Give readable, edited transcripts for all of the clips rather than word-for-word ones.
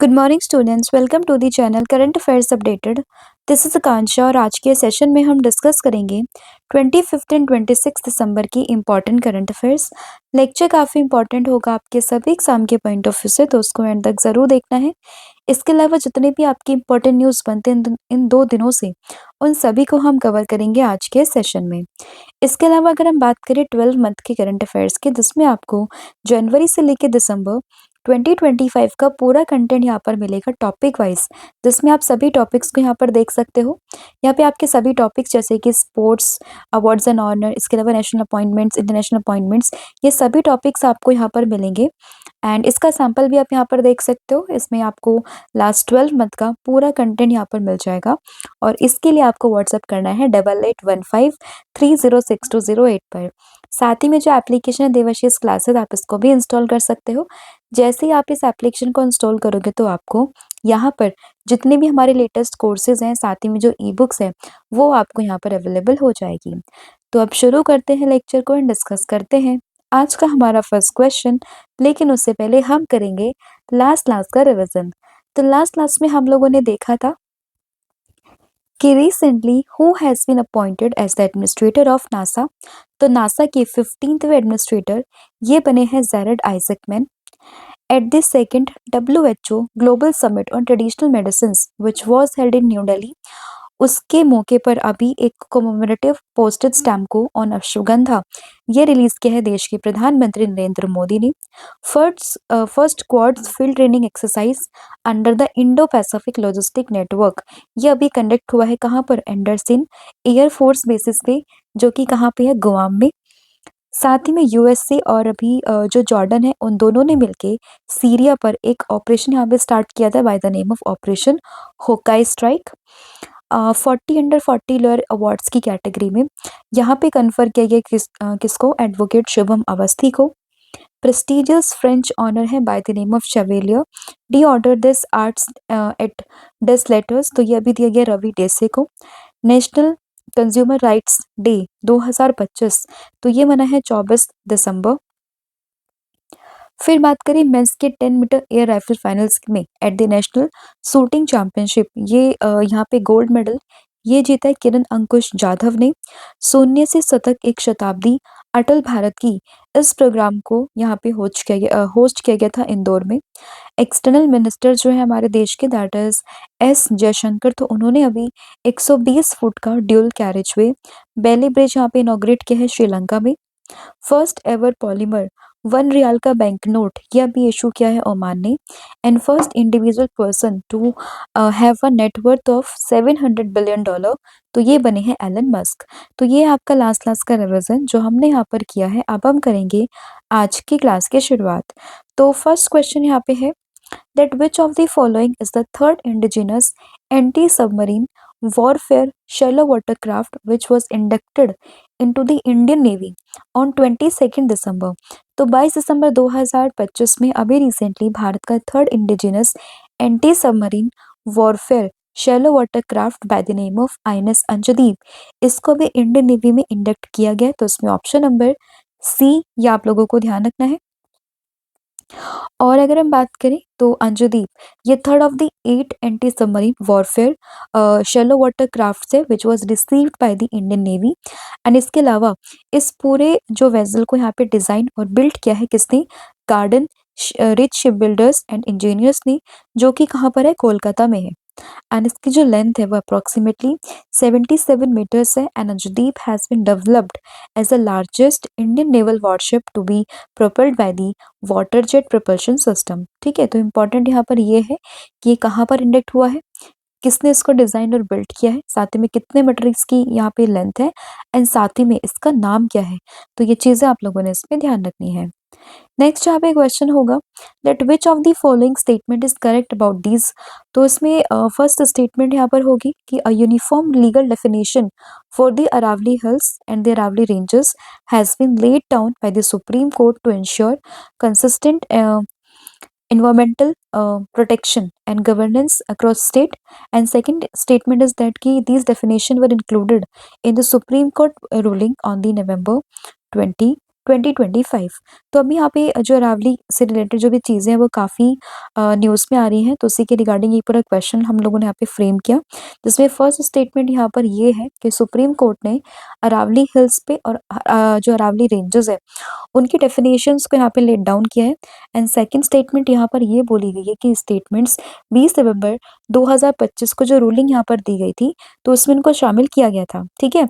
Good morning students, welcome to the channel current affairs updated. This is Akanksha और आज के session में हम डिस्कस करेंगे 25 एंड 26 दिसंबर की इम्पॉर्टेंट करंट अफेयर्स। लेक्चर काफ़ी इंपॉर्टेंट होगा आपके सभी एग्जाम के पॉइंट ऑफ व्यू से, तो उसको एंड तक ज़रूर देखना है। इसके अलावा जितने भी आपकी इंपॉर्टेंट न्यूज़ बनते हैं इन 2 दिनों से, उन सभी को हम कवर करेंगे आज के सेशन में। इसके अलावा अगर हम बात करें 12 मंथ के करंट अफेयर्स की, जिसमें आपको जनवरी से लेकर दिसंबर 2025 का पूरा कंटेंट यहाँ पर मिलेगा टॉपिक वाइज, जिसमें आप सभी टॉपिक्स को यहाँ पर देख सकते हो। यहाँ पे आपके सभी टॉपिक्स जैसे कि स्पोर्ट्स, अवार्ड्स एंड ऑनर, इसके अलावा नेशनल अपॉइंटमेंट्स, इंटरनेशनल अपॉइंटमेंट्स, ये सभी टॉपिक्स आपको यहाँ पर मिलेंगे। एंड इसका सैंपल भी आप यहाँ पर देख सकते हो। इसमें आपको लास्ट 12 मंथ का पूरा कंटेंट यहाँ पर मिल जाएगा और इसके लिए आपको व्हाट्सअप करना है 8815306208 पर। साथ ही में जो एप्लीकेशन है देवाशीष क्लासेस, आप इसको भी इंस्टॉल कर सकते हो। जैसे ही आप इस एप्लीकेशन को इंस्टॉल करोगे तो आपको यहाँ पर जितने भी हमारे लेटेस्ट कोर्सेज हैं, साथ ही में जो ई बुक्स है, वो आपको यहाँ पर अवेलेबल हो जाएगी। तो अब शुरू करते हैं लेक्चर को एंड डिस्कस करते हैं आज का हमारा फर्स्ट क्वेश्चन। लेकिन उससे पहले हम करेंगे लास्ट क्लास का रिवीजन। तो लास्ट क्लास में हम लोगों ने देखा था कि recently who has been appointed as the administrator of NASA. तो नासा के 15वें एडमिनिस्ट्रेटर ये बने हैं Jared Isaacman. At the second WHO Global Summit on Traditional Medicines, which was held in New Delhi, उसके मौके पर अभी एक कॉमेमोरेटिव पोस्टेड स्टैम्प को ऑन अश्वगंधा ये रिलीज किया है देश के प्रधानमंत्री नरेंद्र मोदी ने। First Quad's field training exercise under the Indo Pacific logistic network, ये अभी कंडक्ट हुआ है कहाँ पर? एंडरसन एयरफोर्स बेसिस पे, जो कि कहाँ पे है? गुआम में। साथ ही में यूएसए और अभी जो जॉर्डन है, उन दोनों ने मिलके सीरिया पर एक ऑपरेशन यहाँ पे स्टार्ट किया था by the name of operation Hawkeye strike. 40 under 40 lower awards की कैटेगरी में यहाँ पे कन्फर किया गया किसको? एडवोकेट शुभम अवस्थी को। प्रेस्टिजियस फ्रेंच ऑनर है bye the name of chevalier D order this arts eight days letters, तो ये अभी दिया गया रवि डेसे को। नेशनल कंज्यूमर राइट्स डे 2025, तो ये मना है 24 दिसंबर। फिर बात करें मेंस के 10 मीटर एयर राइफल फाइनल्स में at the national shooting championship, ये यहाँ पे गोल्ड मेडल ये जीता है किरण अंकुश जाधव ने। शून्य से शतक एक शताब्दी अटल भारत की, इस प्रोग्राम को यहाँ पे होस्ट किया गया था इंदौर में। एक्सटर्नल मिनिस्टर जो है हमारे देश के, दैट इज एस जयशंकर, तो उन्होंने अभी 120 फुट का dual carriageway Bailey bridge यहाँ पे इनॉग्रेट किया है श्रीलंका में। फर्स्ट एवर पॉलीमर 1 रियाल का बैंक नोट यह भी इशू किया है ओमान ने। And first individual person to have a net worth of $700 billion, तो ये बने हैं एलन मस्क। तो ये आपका लास्ट क्लास का रिवीजन जो हमने यहाँ पर किया है। अब हम करेंगे आज की क्लास की शुरुआत। तो फर्स्ट क्वेश्चन यहाँ पे है that which of the following is the third indigenous anti-submarine warfare shallow watercraft which was inducted into the Indian Navy on 22nd December। तो 22 दिसंबर 2025 में अभी रिसेंटली भारत का third indigenous anti submarine warfare shallow watercraft bye the name of INS Anjadip, इसको भी Indian navy में induct किया गया। तो इसमें ऑप्शन नंबर सी ये आप लोगों को ध्यान रखना है। और अगर हम बात करें तो अंजुदीप ये third of the 8 anti submarine warfare shallow water craft है which was received by the Indian navy. And इसके अलावा इस पूरे जो वेसल को यहाँ पे डिजाइन और बिल्ड किया है किसने? Garden rich ship builders and engineers ने, जो कि कहाँ पर है? कोलकाता में है। एंड इसकी जो लेंथ है वो अप्रोक्सीमेटली 77 मीटर्स है। And Anjadip has been developed as the largest Indian naval warship to be propelled by the water jet propulsion system. ठीक है, तो इम्पॉर्टेंट यहाँ पर ये है कि ये कहाँ पर इंडक्ट हुआ है, किसने इसको डिजाइन और बिल्ड किया है, साथ ही में कितने मीटर इसकी यहाँ पे लेंथ है, एंड साथ ही में इसका नाम क्या है। तो ये चीजें आप लोगों ने इसमें ध्यान रखनी है। नेक्स्ट यहाँ पे क्वेश्चन होगा that which of the following statement is correct about these. तो इसमें फर्स्ट स्टेटमेंट यहाँ पर होगी कि a uniform legal definition for the Aravalli hills and the Aravalli ranges has been laid down by the Supreme Court to ensure consistent environmental protection and governance across state। And second statement is that ki these definitions were included in the Supreme Court ruling on the November 20 2025। तो अभी यहाँ पे जो अरावली से related जो भी चीज़ें हैं वो काफ़ी न्यूज़ में आ रही हैं, तो उसी के रिगार्डिंग ये पूरा क्वेश्चन हम लोगों ने यहाँ पे फ्रेम किया, जिसमें फर्स्ट स्टेटमेंट यहाँ पर ये है कि सुप्रीम कोर्ट ने अरावली हिल्स पे और जो अरावली रेंजेस है उनकी डेफिनेशंस को यहाँ पे लेट डाउन किया है। एंड सेकंड स्टेटमेंट यहाँ पर ये बोली गई है कि स्टेटमेंट्स 20 नवंबर 2025 को जो रूलिंग यहाँ पर दी गई थी, तो उसमें इनको शामिल किया गया था। ठीक है,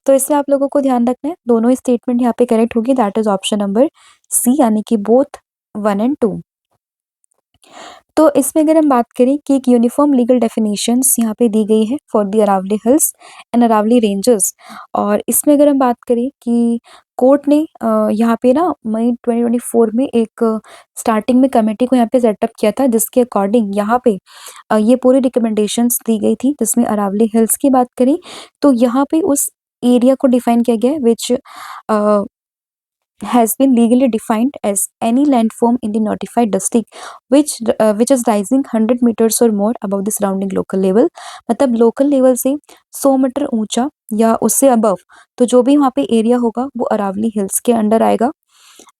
तो इसमें आप लोगों को ध्यान रखना है, दोनों ही स्टेटमेंट यहाँ पे करेक्ट होगी, that is option number C, यानी कि बोथ 1 एंड 2। तो इसमें अगर हम बात करें कि एक यूनिफॉर्म लीगल डेफिनेशंस यहाँ पे दी गई है for the Aravalli hills and Aravalli ranges, और इसमें अगर हम बात करें कि कोर्ट ने यहाँ पे ना मई 2024 में एक स्टार्टिंग में कमेटी को यहाँ पे सेटअप किया था, जिसके अकॉर्डिंग यहाँ पे ये पूरी रिकमेंडेशंस दी गई थी, जिसमें अरावली हिल्स की बात करें तो यहाँ पे उस एरिया को डिफाइन किया गया है विच has been legally defined as any landform in the notified district which is rising 100 meters or more above the surrounding local level। मतलब लोकल लेवल से 100 मीटर ऊंचा या उससे अबव, तो जो भी वहाँ पे एरिया होगा वो अरावली हिल्स के अंडर आएगा,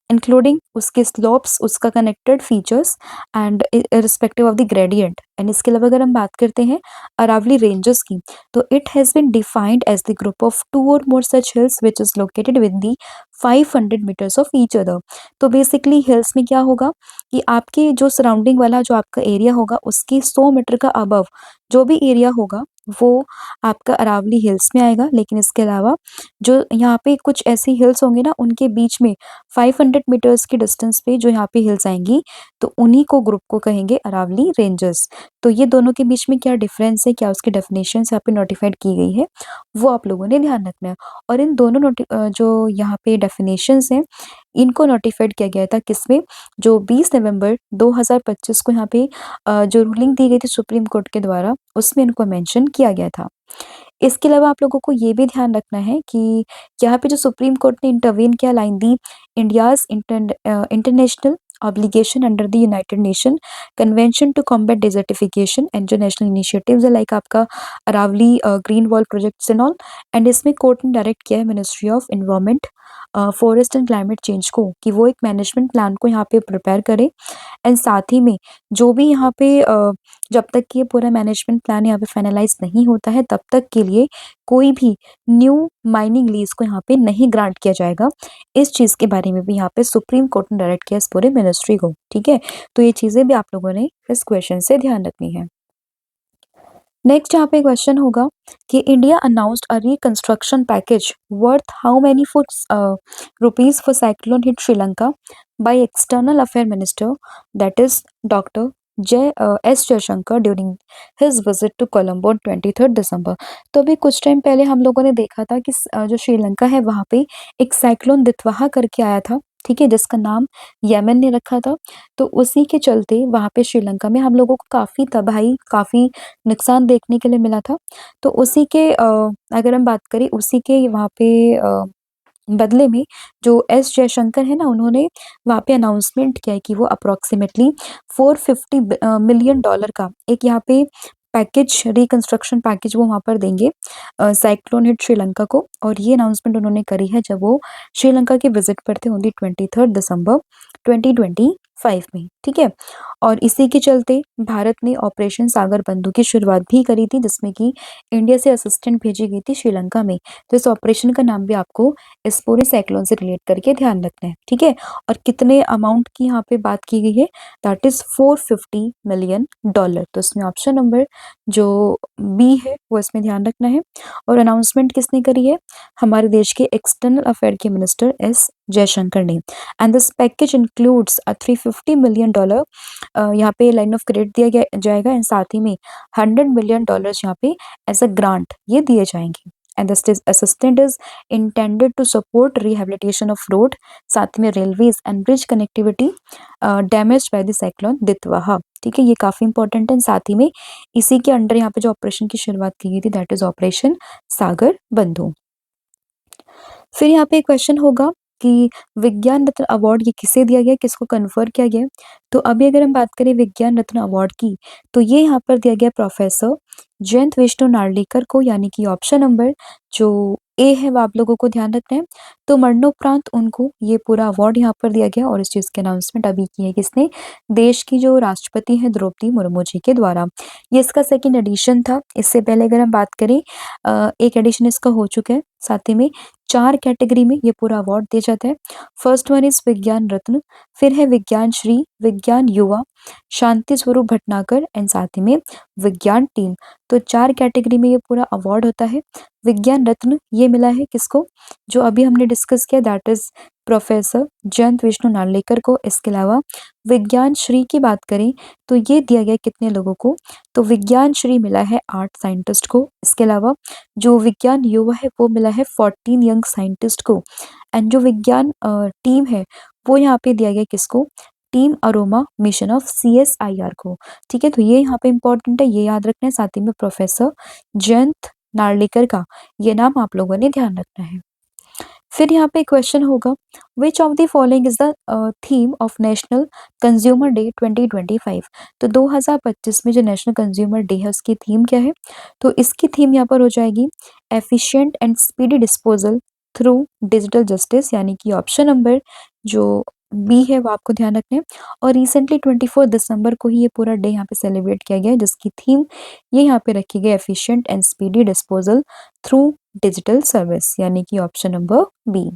इंक्लूडिंग उसके स्लोप्स, उसका connected features and respective of the gradient. And इसके अलावा अगर हम बात करते हैं अरावली रेंजेस की, तो it has been defined as the group of 2 or more such hills which is located with the 500 metres of each other. तो बेसिकली हिल्स में क्या होगा कि आपके जो सराउंडिंग वाला जो आपका एरिया होगा उसके 100 मीटर का अबव जो भी एरिया होगा वो आपका अरावली हिल्स में आएगा, लेकिन इसके अलावा जो यहाँ पे कुछ ऐसी हिल्स होंगे ना उनके बीच में 500 मीटर्स की डिस्टेंस पे जो यहाँ पे हिल्स आएंगी, तो उन्हीं को ग्रुप को कहेंगे अरावली रेंजेस। तो ये दोनों के बीच में क्या डिफरेंस है, क्या उसकी डेफिनेशन यहाँ पे नोटिफाइड की गई है, वो आप लोगों ने ध्यान रखना है। और इन दोनों जो यहाँ पे डेफिनेशंस हैं इनको नोटिफाइड किया गया था किसमें, जो 20 नवंबर 2025 को यहाँ पे जो रूलिंग दी गई थी सुप्रीम कोर्ट के द्वारा, उसमें इनको मेंशन किया गया था। इसके अलावा आप लोगों को ये भी ध्यान रखना है कि यहाँ पे जो सुप्रीम कोर्ट ने इंटरवीन किया लाइन दी India's international obligation under the United Nation convention to combat desertification and जो नेशनल इनिशिएटिव्स है लाइक आपका Aravalli green wall projects and all. And इसमें कोर्ट ने डायरेक्ट किया है ministry of environment forest and climate change को कि वो एक मैनेजमेंट प्लान को यहाँ पे प्रिपेयर करे। एंड साथ ही में जो भी यहाँ पे जब तक कि ये पूरा मैनेजमेंट प्लान यहाँ पे फाइनलाइज नहीं होता है तब तक के लिए कोई भी न्यू माइनिंग लीज को यहाँ पे नहीं ग्रांट किया जाएगा। इस चीज़ के बारे में भी यहाँ पे सुप्रीम कोर्ट ने डायरेक्ट किया इस पूरे मिनिस्ट्री को। ठीक है, तो ये चीज़ें भी आप लोगों ने इस क्वेश्चन से ध्यान रखनी है। नेक्स्ट यहाँ पे क्वेश्चन होगा कि India announced a reconstruction package worth how many for rupees for cyclone hit Sri Lanka by external affair minister that is doctor S Jaishankar during his visit to Colombo on 23 December. तो अभी कुछ टाइम पहले हम लोगों ने देखा था कि जो श्रीलंका है वहाँ पे एक साइक्लोन दितवाहा करके आया था, ठीक है, जिसका नाम यमन ने रखा था। तो उसी के चलते वहाँ पे श्रीलंका में हम लोगों को काफ़ी तबाही, काफ़ी नुकसान देखने के लिए मिला था। तो उसी के अगर हम बात करें उसी के वहाँ पे बदले में जो एस जयशंकर है ना उन्होंने वहाँ पे अनाउंसमेंट किया है कि वो अप्रॉक्सीमेटली 450 मिलियन डॉलर का एक यहाँ पे पैकेज, रिकंस्ट्रक्शन पैकेज वो वहाँ पर देंगे साइक्लोन हिट श्रीलंका को। और ये अनाउंसमेंट उन्होंने करी है जब वो श्रीलंका के विजिट पर थे ऑन दी 23 दिसंबर 2025 में। ठीक है, और इसी के चलते भारत ने ऑपरेशन सागर बंधु की शुरुआत भी करी थी, जिसमें कि इंडिया से असिस्टेंट भेजी गई थी श्रीलंका में। तो इस ऑपरेशन का नाम भी आपको इस पूरे साइक्लोन से रिलेट करके ध्यान रखना है। ठीक है, और कितने अमाउंट की यहाँ पे बात की गई है, दैट इज 450 मिलियन डॉलर। तो इसमें ऑप्शन नंबर जो बी है वो इसमें ध्यान रखना है। और अनाउंसमेंट किसने करी है, हमारे देश के एक्सटर्नल अफेयर के मिनिस्टर एस जयशंकर ने। And this package includes a 350 million dollar यहाँ पे लाइन ऑफ क्रेडिट दिया गया जाएगा, एंड साथ ही में 100 मिलियन डॉलर्स यहाँ पे एज अ ग्रांट ये दिए जाएंगे। And this assistant is intended to support rehabilitation of road, साथ में railways and bridge connectivity damage by the cyclone Ditwah. ठीक है, ये काफी इंपॉर्टेंट है। साथ ही में इसी के अंडर यहाँ पे जो ऑपरेशन की शुरुआत की गई थी दैट इज ऑपरेशन सागर बंधु। फिर यहाँ पे क्वेश्चन होगा कि विज्ञान रत्न अवार्ड ये किसे दिया गया, किसको कन्फर किया गया। तो अभी अगर हम बात करें विज्ञान रत्न अवार्ड की, तो ये यहाँ पर दिया गया प्रोफेसर जयंत विष्णु नार्लिकर को, यानी कि ऑप्शन नंबर जो ए है वो आप लोगों को ध्यान रखना है। तो मरणोपरांत उनको ये पूरा अवार्ड यहाँ पर दिया गया और इस चीज़ की अनाउंसमेंट अभी की है किसने? देश की जो राष्ट्रपति हैं द्रौपदी मुर्मू जी के द्वारा। ये इसका सेकंड एडिशन था। इससे पहले अगर हम बात करें एक एडिशन इसका हो चुका है। साथ ही में 4 कैटेगरी में ये पूरा अवार्ड दिया जाता है। फर्स्ट वन इज़ विज्ञान रत्न, फिर है विज्ञान श्री, विज्ञान युवा, शांति स्वरूप भटनागर एंड साथ ही में विज्ञान टीम। तो 4 कैटेगरी में ये पूरा अवार्ड होता है। विज्ञान रत्न ये मिला है किसको? जो अभी हमने डिस्कस किया that is professor Jayant Vishnu Narlikar को। इसके अलावा विज्ञान श्री की बात करें तो ये दिया गया कितने लोगों को? तो विज्ञान श्री मिला है 8 साइंटिस्ट को। इसके अलावा जो विज्ञान युवा है वो मिला है 14 यंग साइंटिस्ट को। एंड जो विज्ञान टीम है वो यहाँ पे दिया गया किसको? Team aroma mission of CSIR को। ठीक है, तो ये यहाँ पे इंपॉर्टेंट है, ये याद रखना है। साथ ही में प्रोफेसर जयंत नार्लिकर का ये नाम आप लोगों ने ध्यान रखना है। फिर यहाँ पे क्वेश्चन होगा विच of the following is the theme of national consumer day 2025। तो 2025 में जो नेशनल कंज्यूमर डे है उसकी थीम क्या है? तो इसकी थीम यहाँ पर हो जाएगी efficient and speedy disposal through digital justice, यानी कि ऑप्शन नंबर जो बी है वो आपको ध्यान रखना है। और रिसेंटली 24 दिसंबर को ही ये पूरा डे यहाँ पे सेलिब्रेट किया गया है जिसकी थीम ये यहाँ पे रखी गई efficient and speedy disposal through digital service, यानी कि ऑप्शन नंबर बी।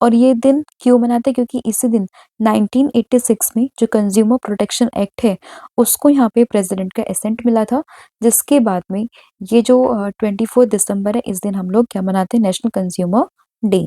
और ये दिन क्यों मनाते हैं? क्योंकि इसी दिन 1986 में जो कंज्यूमर प्रोटेक्शन एक्ट है उसको यहाँ पे प्रेसिडेंट का एसेंट मिला था, जिसके बाद में ये जो 24 दिसंबर है इस दिन हम लोग क्या मनाते हैं? National consumer day.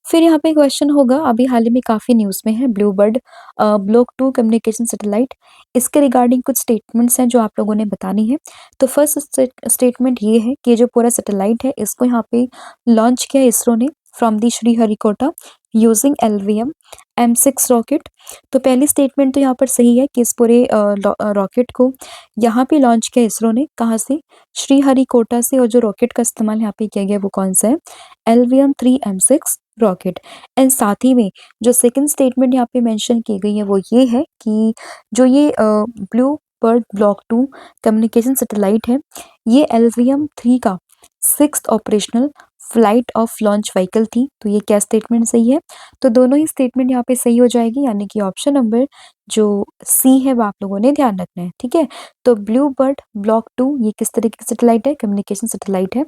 फिर यहाँ पे क्वेश्चन होगा अभी हाल ही में काफ़ी न्यूज़ में है ब्लूबर्ड ब्लॉक 2 कम्युनिकेशन सैटेलाइट। इसके रिगार्डिंग कुछ स्टेटमेंट्स हैं जो आप लोगों ने बतानी है। तो फर्स्ट स्टेटमेंट ये है कि जो पूरा सैटेलाइट है इसको यहाँ पे लॉन्च किया इसरो ने from the Sriharikota using LVM M6 rocket. तो पहली स्टेटमेंट तो यहाँ पर सही है कि इस पूरे रॉकेट को यहाँ पे लॉन्च किया इसरो ने। कहाँ से? श्रीहरिकोटा से। और जो रॉकेट का इस्तेमाल यहाँ पे किया गया वो कौन सा है? LVM-3 M6 rocket. एंड साथ ही में जो सेकंड स्टेटमेंट यहाँ पे मेंशन की गई है वो ये है कि जो ये blue bird block 2 communication satellite है ये LVM-3 का 6th operational flight of launch vehicle थी। तो ये क्या स्टेटमेंट सही है? तो दोनों ही स्टेटमेंट यहाँ पे सही हो जाएगी, यानी कि ऑप्शन नंबर जो सी है वो आप लोगों ने ध्यान रखना है। ठीक है, तो ब्लू बर्ड ब्लॉक 2 ये किस तरीके की सैटेलाइट है? कम्युनिकेशन सैटेलाइट है।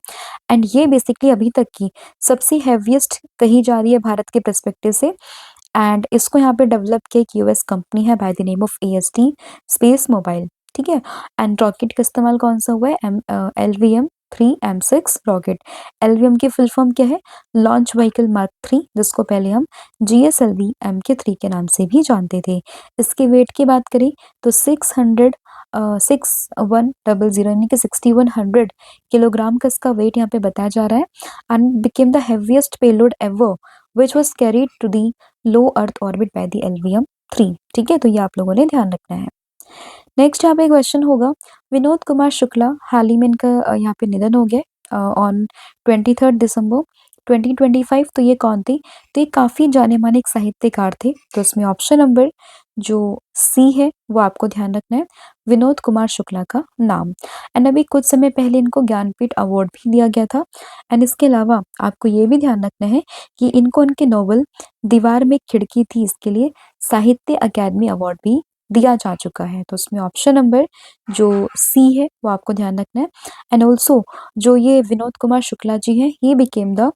एंड ये बेसिकली अभी तक की सबसे हैवीएस्ट कही जा रही है भारत के पर्सपेक्टिव से। एंड इसको यहाँ पे डेवलप किया एक यूएस कंपनी है bye the name of AST space mobile. ठीक है, एंड रॉकेट का इस्तेमाल कौन सा हुआ है? LVM-3 M6 rocket. LVM की फुल फॉर्म क्या है? लॉन्च व्हीकल मार्क 3, जिसको पहले हम GSLV MK3 के नाम से भी जानते थे। इसके वेट की बात करें तो 6100 यानी कि 6100 किलोग्राम का इसका वेट यहाँ पे बताया जा रहा है। And became the heaviest payload ever which was carried to the low earth orbit by the LVM-3। ठीक है, तो ये आप लोगों ने ध्यान रखना है। नेक्स्ट यहाँ पे क्वेश्चन होगा विनोद कुमार शुक्ला हाल ही में इनका यहाँ पे निधन हो गया ऑन 23 दिसंबर 2025। तो ये कौन थे? तो ये काफ़ी जाने माने एक साहित्यकार थे। तो इसमें ऑप्शन नंबर जो सी है वो आपको ध्यान रखना है, विनोद कुमार शुक्ला का नाम। एंड अभी कुछ समय पहले इनको ज्ञानपीठ अवार्ड भी दिया गया था। एंड इसके अलावा आपको ये भी ध्यान रखना है कि इनको उनके नॉवल दीवार में खिड़की थी इसके लिए साहित्य अकादमी अवार्ड भी दिया जा चुका है। तो उसमें ऑप्शन नंबर जो सी है वो आपको ध्यान रखना है। एंड ऑल्सो जो ये विनोद कुमार शुक्ला जी हैं he became the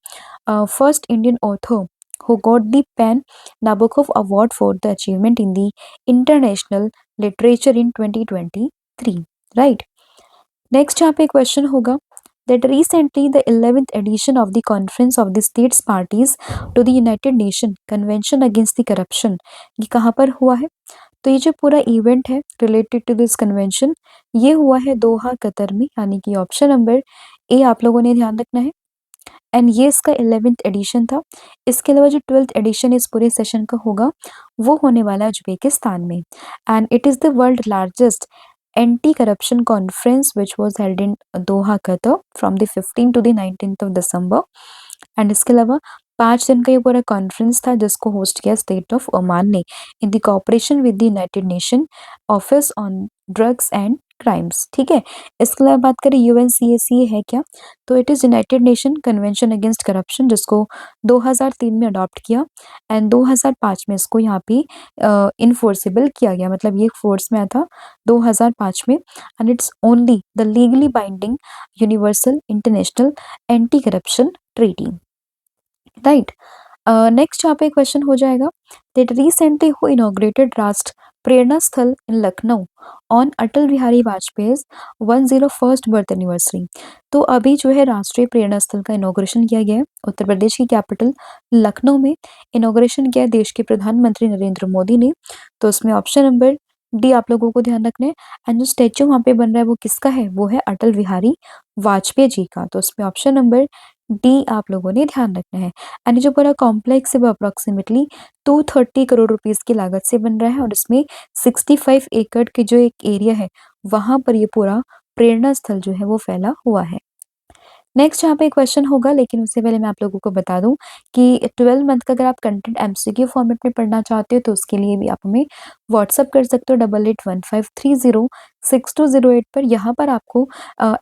first Indian author who got the PEN Nabokov Award for the achievement in the international literature in 2023, right? Next यहाँ पे क्वेश्चन होगा that recently the 11th edition of the conference of the states parties to the United Nation Convention against the corruption ये कहाँ पर हुआ है? तो ये जो पूरा इवेंट है रिलेटेड टू दिस कन्वेंशन ये हुआ है दोहा कतर में, यानी कि ऑप्शन नंबर ए आप लोगों ने ध्यान रखना है। एंड ये इसका 11th एडिशन था। इसके अलावा जो 12th एडिशन इस पूरे सेशन का होगा वो होने वाला है उज्बेकिस्तान में। And it is the world largest anti corruption conference which was held in Doha Qatar from the 15 to the 19th of December. And इसके अलावा 5 दिन का ये पूरा कॉन्फ्रेंस था जिसको होस्ट किया स्टेट ऑफ ओमान ने in the cooperation with the United nation office on drugs and crimes. ठीक है, इसके अलावा बात करें यूएनसीएसी है क्या, तो it is United Nation convention against corruption, जिसको 2003 में अडॉप्ट किया एंड 2005 में इसको यहाँ पे इन्फोर्सेबल किया गया, मतलब ये फोर्स में आया था 2005 में। And it's only the legally binding universal international anti corruption treaty, right. Next यहाँ पे क्वेश्चन हो जाएगा that recently who inaugurated Rashtra Prerna Sthal in Lucknow on Atal Bihari Vajpayee 101st birth anniversary. तो अभी जो है राष्ट्रीय प्रेरणा स्थल का इनॉग्रेशन किया गया है उत्तर प्रदेश की कैपिटल लखनऊ में। इनॉग्रेशन किया है देश के प्रधानमंत्री नरेंद्र मोदी ने। तो उसमें ऑप्शन नंबर डी आप लोगों को ध्यान रखना है। एंड जो स्टेच्यू वहाँ पे बन रहा है वो किसका है, वो है अटल बिहारी वाजपेयी जी का। तो उसमें ऑप्शन नंबर डी आप लोगों ने ध्यान रखना है। एंड जो पूरा कॉम्प्लेक्स है वो अप्रोक्सीमेटली 230 करोड़ रुपीस की लागत से बन रहा है और इसमें 65 एकड़ की जो एक एरिया है वहां पर ये पूरा प्रेरणा स्थल जो है वो फैला हुआ है। नेक्स्ट यहाँ पे क्वेश्चन होगा, लेकिन उससे पहले मैं आप लोगों को बता दूं कि 12 मंथ का अगर आप कंटेंट एमसीक्यू फॉर्मेट में पढ़ना चाहते हो तो उसके लिए भी आप हमें व्हाट्सअप कर सकते हो 8815306208 पर। यहाँ पर आपको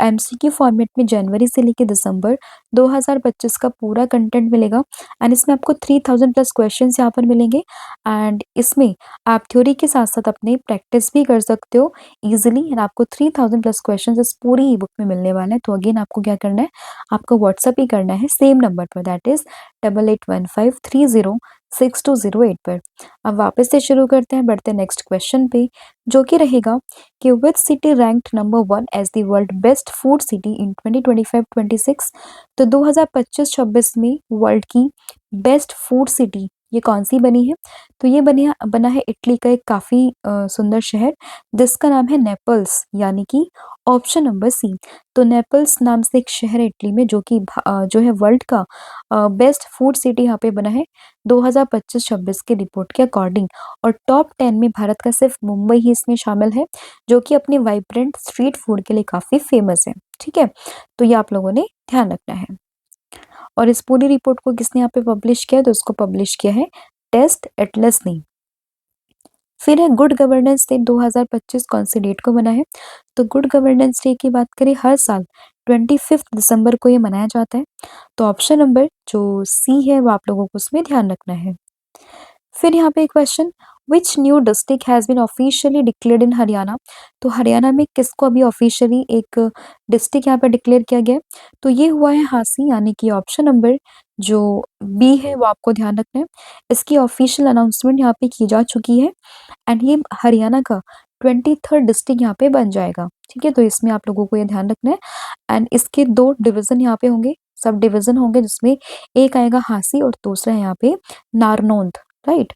एमसीक्यू फॉर्मेट में जनवरी से लेकर दिसंबर 2025 का पूरा कंटेंट मिलेगा एंड इसमें आपको 3000 प्लस क्वेश्चन यहाँ पर मिलेंगे। एंड इसमें आप थ्योरी के साथ साथ अपने प्रैक्टिस भी कर सकते हो ईजिली एंड आपको 3000 प्लस क्वेश्चन इस पूरी ई बुक में मिलने वाला है। तो अगेन आपको क्या करना है, आपको व्हाट्सअप ही करना है सेम नंबर पर, दैट इज 8815306208 पर। अब वापस से शुरू करते हैं, बढ़ते हैं नेक्स्ट क्वेश्चन पे जो कि रहेगा कि which city ranked number 1 as the world best food city in 2025-26। तो 2025-26 में वर्ल्ड की बेस्ट फूड सिटी ये कौन सी बनी है, तो ये बना है इटली का एक काफी सुंदर शहर जिसका नाम है नेपल्स, यानी कि ऑप्शन नंबर सी। तो नेपल्स नाम से एक शहर है इटली में जो कि जो है वर्ल्ड का बेस्ट फूड सिटी यहाँ पे बना है 2025-26 के रिपोर्ट के अकॉर्डिंग। और टॉप 10 में भारत का सिर्फ मुंबई ही इसमें शामिल है जो कि अपने वाइब्रेंट स्ट्रीट फूड के लिए काफी फेमस है। ठीक है, तो ये आप लोगों ने ध्यान रखना है। और इस पूरी रिपोर्ट को किसने यहाँ पे पब्लिश किया, तो उसको पब्लिश किया है टेस्ट एटलस ने। फिर है गुड गवर्नेंस डे 2025 कौन सी डेट को बना है, तो गुड गवर्नेंस डे की बात करें हर साल 25 दिसंबर को ये मनाया जाता है। तो ऑप्शन नंबर जो सी है वो आप लोगों को उसमें ध्यान रखना है। फिर यहाँ पे question which new district has been officially declared in Haryana. तो हरियाणा में किसको अभी ऑफिशियली एक डिस्ट्रिक्ट यहाँ पे डिक्लेयर किया गया है, तो ये हुआ है हांसी, यानी कि ऑप्शन नंबर जो बी है वो आपको ध्यान रखना है। इसकी ऑफिशियल अनाउंसमेंट यहाँ पे की जा चुकी है एंड ये हरियाणा का 23rd डिस्ट्रिक्ट यहाँ पे बन जाएगा। ठीक है, तो इसमें आप लोगों को ये ध्यान रखना है। एंड इसके 2 डिवीजन यहाँ पे होंगे, सब डिवीजन होंगे, जिसमें एक आएगा हांसी और दूसरा है यहाँ पे नारनौंद, राइट।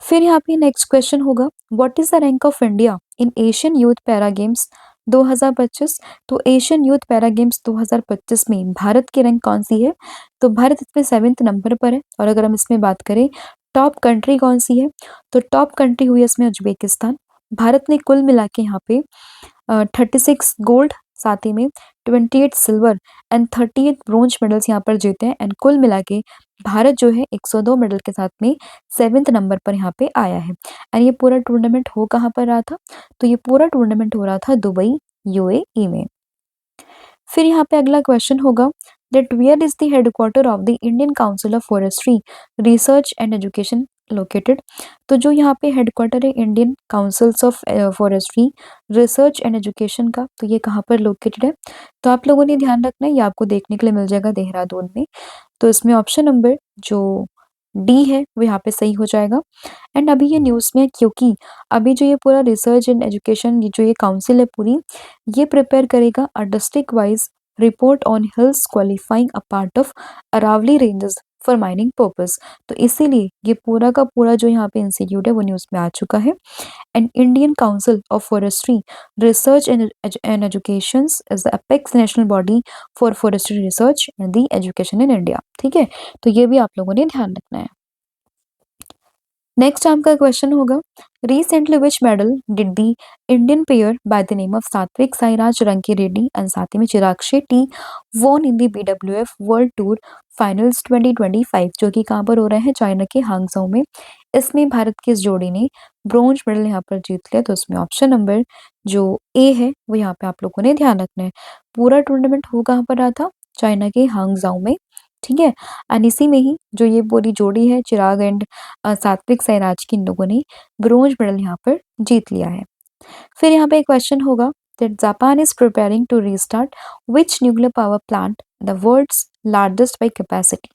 फिर यहाँ पे नेक्स्ट क्वेश्चन होगा what is the rank of India in Asian youth para games 2025। तो एशियन यूथ पैरा गेम्स 2025 में भारत की रैंक कौन सी है, तो भारत इसमें 7th नंबर पर है। और अगर हम इसमें बात करें टॉप कंट्री कौन सी है, तो टॉप कंट्री हुई है इसमें उज्बेकिस्तान। भारत ने कुल मिला के यहाँ पे 36 गोल्ड, साथ ही में 28 सिल्वर एंड 38 ब्रोंज मेडल्स यहाँ पर जीते हैं एंड कुल मिला के भारत जो है 102 मेडल के साथ में 7th नंबर पर यहाँ पे आया है। एंड ये पूरा टूर्नामेंट हो कहाँ पर रहा था, तो ये पूरा टूर्नामेंट हो रहा था दुबई यूएई में। फिर यहाँ पे अगला क्वेश्चन होगा that where is the headquarter of the Indian council of forestry research and education located. तो जो यहाँ पे हेडक्वार्टर है Indian councils of forestry research and education का, तो ये कहाँ पर लोकेटेड है, तो आप लोगों ने ध्यान रखना है, ये आपको देखने के लिए मिल जाएगा देहरादून में। तो इसमें ऑप्शन नंबर जो डी है वो यहाँ पे सही हो जाएगा। एंड अभी ये न्यूज़ में है क्योंकि अभी जो ये पूरा रिसर्च एंड एजुकेशन जो ये काउंसिल है पूरी, ये प्रिपेयर करेगा a district wise report on hills qualifying a part of Aravalli ranges for mining purpose. तो इसीलिए ये पूरा का पूरा जो यहाँ पे इंस्टीट्यूट है वो न्यूज़ में आ चुका है। And Indian council of forestry research and education is the apex national body for forestry research and the education in India. ठीक है, तो ये भी आप लोगों ने ध्यान रखना है। नेक्स्ट आपका क्वेश्चन होगा recently which medal did the Indian pair by the name of Satwik Sairaj Rankireddy and साथ ही में Chirag Shetty won in the BWF world tour finals 2025 जो कि कहाँ पर हो रहे हैं, चाइना के हांगझाऊ में। इसमें भारत की इस जोड़ी ने ब्रोंज मेडल यहाँ पर जीत लिया। तो उसमें ऑप्शन नंबर जो ए है वो यहाँ पे आप लोगों ने ध्यान रखना है। पूरा टूर्नामेंट हो कहाँ पर रहा था? चाइना के हांगझाऊ में, ठीक है? एंड इसी में ही जो ये पूरी जोड़ी है चिराग एंड सात्विक साईराज की, इन लोगों ने ब्रोंज मेडल यहाँ पर जीत लिया है। फिर यहाँ पे एक क्वेश्चन होगा that Japan is preparing to restart which nuclear power plant the world's largest by capacity।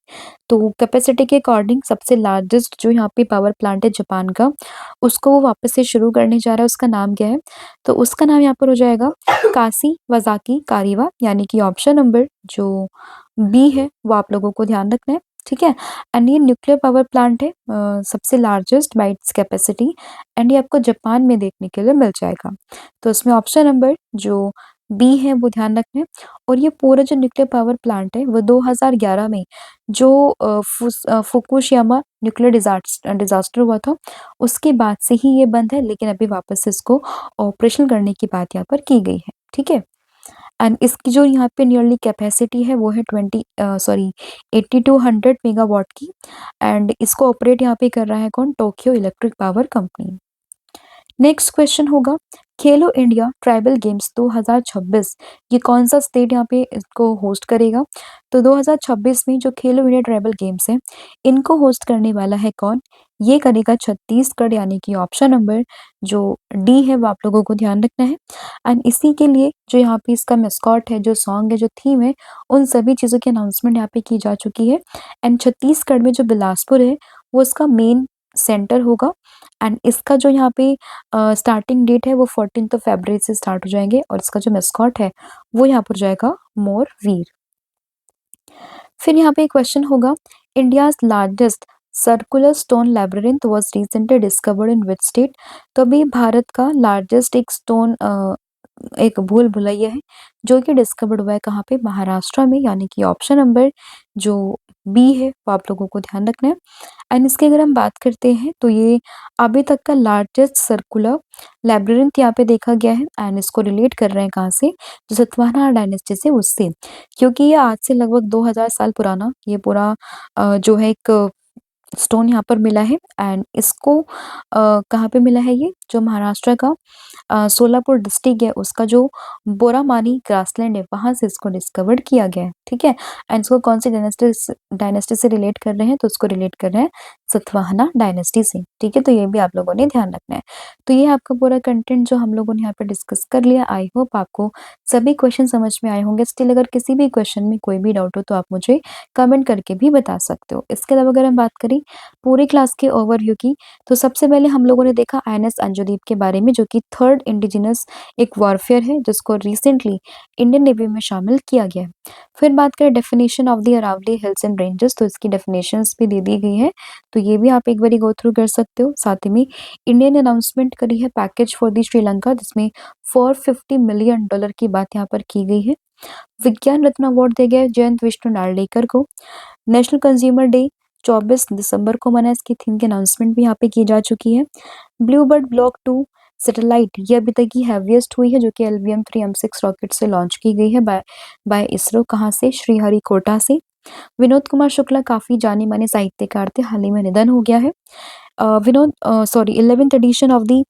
तो कैपेसिटी के अकॉर्डिंग सबसे लार्जेस्ट जो यहाँ पे पावर प्लांट है जापान का, उसको वो वापस से शुरू करने जा रहा है। उसका नाम क्या है? तो उसका नाम यहाँ पर हो जाएगा कासी वाजाकी कारिवा, यानी कि ऑप्शन नंबर जो बी है वो आप लोगों को ध्यान रखना है, ठीक है? एंड ये न्यूक्लियर पावर प्लांट है सबसे largest by its capacity, and ये आपको जापान में देखने के लिए मिल जाएगा। तो इसमें ऑप्शन नंबर जो बी है वो ध्यान रखना है। और ये पूरा जो न्यूक्लियर पावर प्लांट है वो 2011 में जो फुकुशियामा न्यूक्लियर डिजास्टर हुआ था उसके बाद से ही ये बंद है, लेकिन अभी वापस से इसको ऑपरेशन करने की बात यहाँ पर की गई है, ठीक है? एंड इसकी जो यहाँ पे नियरली कैपेसिटी है वो है 8200 मेगावाट की, एंड इसको ऑपरेट यहाँ पे कर रहा है कौन? Tokyo electric power company. Next question होगा खेलो इंडिया ट्राइबल गेम्स 2026, ये कौन सा स्टेट यहाँ पे इसको होस्ट करेगा? तो 2026 में जो खेलो इंडिया ट्राइबल गेम्स है इनको होस्ट करने वाला है कौन? ये करेगा छत्तीसगढ़, यानी कि ऑप्शन नंबर जो डी है वो आप लोगों को ध्यान रखना है। एंड इसी के लिए जो यहाँ पे इसका मेस्कॉट है, जो सॉन्ग है, जो थीम है, उन सभी चीज़ों की अनाउंसमेंट यहाँ पे की जा चुकी है। एंड छत्तीसगढ़ में जो बिलासपुर है वो इसका मेन सेंटर होगा। एंड इसका जो यहाँ पे स्टार्टिंग डेट है वो 14 फरवरी से स्टार्ट हो जाएंगे, और इसका जो मेस्कॉट है वो यहाँ पर जाएगा मोर वीर। फिर यहाँ पे एक क्वेश्चन होगा India's largest circular stone labyrinth was recently discovered in which state. तो अभी भारत का लार्जेस्ट एक स्टोन एक भूल भुलैया है जो कि डिस्कवर्ड हुआ है कहाँ पे? महाराष्ट्र में, यानी कि ऑप्शन नंबर जो बी है वो आप लोगों को ध्यान रखना है। एंड इसकी अगर हम बात करते हैं तो ये अभी तक का लार्जेस्ट सर्कुलर लैब्रिंथ यहाँ पे देखा गया है। एंड इसको रिलेट कर रहे हैं कहाँ से? जो सतवाहना डायनेस्टी से, उससे, क्योंकि ये आज से लगभग 2000 साल पुराना ये पूरा जो है एक स्टोन यहाँ पर मिला है। एंड इसको कहाँ पे मिला है? ये जो महाराष्ट्र का सोलापुर डिस्ट्रिक्ट है उसका जो बोरामानी ग्रासलैंड है वहां से इसको डिस्कवर्ड किया गया है, ठीक है? एंड इसको कौन सी डायनेस्टी से रिलेट कर रहे हैं? तो उसको रिलेट कर रहे हैं सतवाहना डायनेस्टी से, ठीक है? तो ये भी आप लोगों ने ध्यान रखना है। तो ये आपका पूरा कंटेंट जो हम लोगों ने यहाँ पे डिस्कस कर लिया। आई होप आपको सभी क्वेश्चन समझ में आए होंगे। स्टिल अगर किसी भी क्वेश्चन में कोई भी डाउट हो तो आप मुझे कमेंट करके भी बता सकते हो। इसके अलावा अगर हम बात करें पूरी क्लास के ओवरव्यू की, तो सबसे पहले हम लोगों ने देखा आईएनएस अंजुदीप के बारे में, जो कि थर्ड इंडिजिनस एक वॉरफेयर है जिसको रिसेंटली इंडियन नेवी में शामिल किया गया है। फिर बात करें definition of the Aravalli hills and ranges, तो इसकी डेफिनेशंस भी दे दी गई है, तो ये भी आप एक बारी गो थ्रू कर सकते हो। साथ ही में इंडिया ने अनाउंसमेंट करी है पैकेज फॉर दी श्रीलंका, जिसमें $450 मिलियन की बात यहाँ पर की गई है। विज्ञान रत्न अवार्ड दिया गया है जयंत विष्णु नार्लिकर को। नेशनल कंज्यूमर डे 24 दिसंबर को मना, इसकी थीम की अनाउंसमेंट भी यहाँ पे की जा चुकी है। ब्लूबर्ड ब्लॉक 2 सैटेलाइट ये अभी तक की हैवीएस्ट हुई है, जो कि LVM-3 M6 रॉकेट से लॉन्च की गई है बाय इसरो। कहाँ से? श्रीहरिकोटा से। विनोद कुमार शुक्ला काफी जाने माने साहित्यकार थे, हाल ही में निधन हो गया है। Vinod 11th edition of the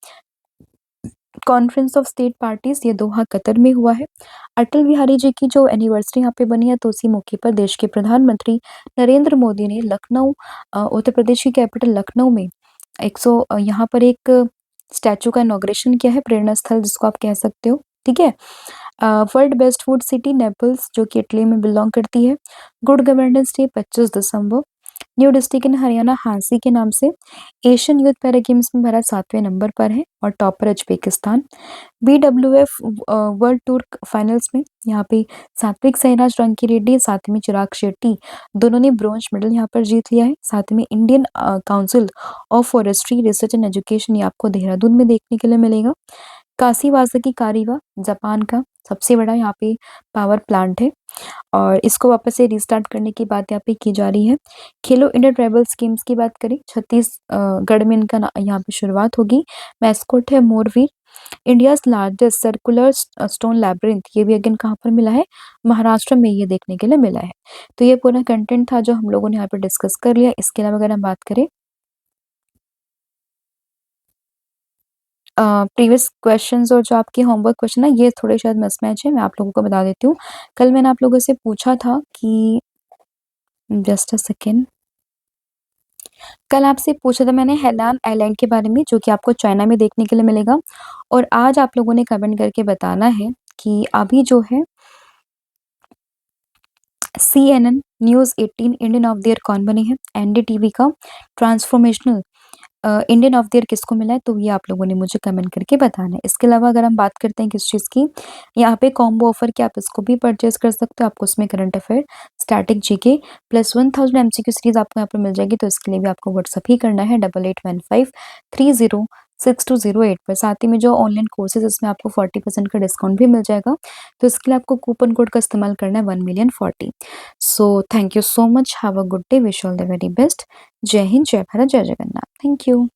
conference of state parties ये दोहा कतर में हुआ है। अटल बिहारी जी की जो एनिवर्सरी यहाँ पे बनी है, तो उसी मौके पर देश के प्रधानमंत्री नरेंद्र मोदी ने लखनऊ उत्तर प्रदेश की कैपिटल लखनऊ में यहाँ पर एक स्टैचू का इनॉग्रेशन किया है, प्रेरणा स्थल जिसको आप कह सकते हो, ठीक है? World best food city Naples जो कि इटली में बिलोंग करती है। Good governance day 25 December. New district in Haryana Hansi के नाम से। एशियन यूथ पैरा गेम्स में भारत 7वें नंबर पर है और topper Uzbekistan. BWF world tour finals में यहाँ पे सात्विक साईराज, रंकी रेड्डी, साथ में चिराग शेट्टी दोनों ने ब्रॉन्ज मेडल यहाँ पर जीत लिया है। साथ में Indian council of forestry research and education ये आपको देहरादून में देखने के लिए मिलेगा। काशीवासकी कारिवा जापान का सबसे बड़ा यहाँ पे पावर प्लांट है, और इसको वापस से रिस्टार्ट करने की बात यहाँ पे की जा रही है। खेलो इंडिया ट्राइबल स्कीम्स की बात करें, छत्तीसगढ़ में इनका यहाँ पे शुरुआत होगी। मैस्कोट है Morveer. India's largest circular stone labyrinth ये भी अगेन कहाँ पर मिला है? महाराष्ट्र में ये देखने के लिए मिला है। तो ये पूरा कंटेंट था जो हम लोगों ने यहाँ पे डिस्कस कर लिया। इसके अलावा अगर हम बात करें प्रीवियस क्वेश्चंस और जो आपके होमवर्क क्वेश्चन है ये थोड़े शायद मिसमैच है, मैं आप लोगों को बता देती हूँ। कल मैंने आप लोगों से पूछा था कि जस्ट अ सेकेंड, कल आपसे पूछा था मैंने हेनान आइलैंड के बारे में जो कि आपको चाइना में देखने के लिए मिलेगा, और आज आप लोगों ने कमेंट करके बताना है कि अभी जो है CNN, news 18 Indian of the year कौन बने हैं, एनडीटीवी का transformational Indian of the year किसको मिला है, तो ये आप लोगों ने मुझे कमेंट करके बताना है। इसके अलावा अगर हम बात करते हैं किस चीज़ की, यहाँ पे कॉम्बो ऑफर कि आप इसको भी परचेज कर सकते हो, आपको उसमें current affair, static GK plus 1000 MCQ series आपको यहाँ पर मिल जाएगी। तो इसके लिए भी आपको व्हाट्सअप ही करना है 8815306208 पर। साथ ही में जो ऑनलाइन कोर्सेज इसमें आपको 40% का डिस्काउंट भी मिल जाएगा। तो इसके लिए आपको कूपन कोड का इस्तेमाल करना है 1,000,040। So thank you so much, have a good day, wish all the very best. जय हिंद, जय भारत, जय जगन्नाथ। Thank you.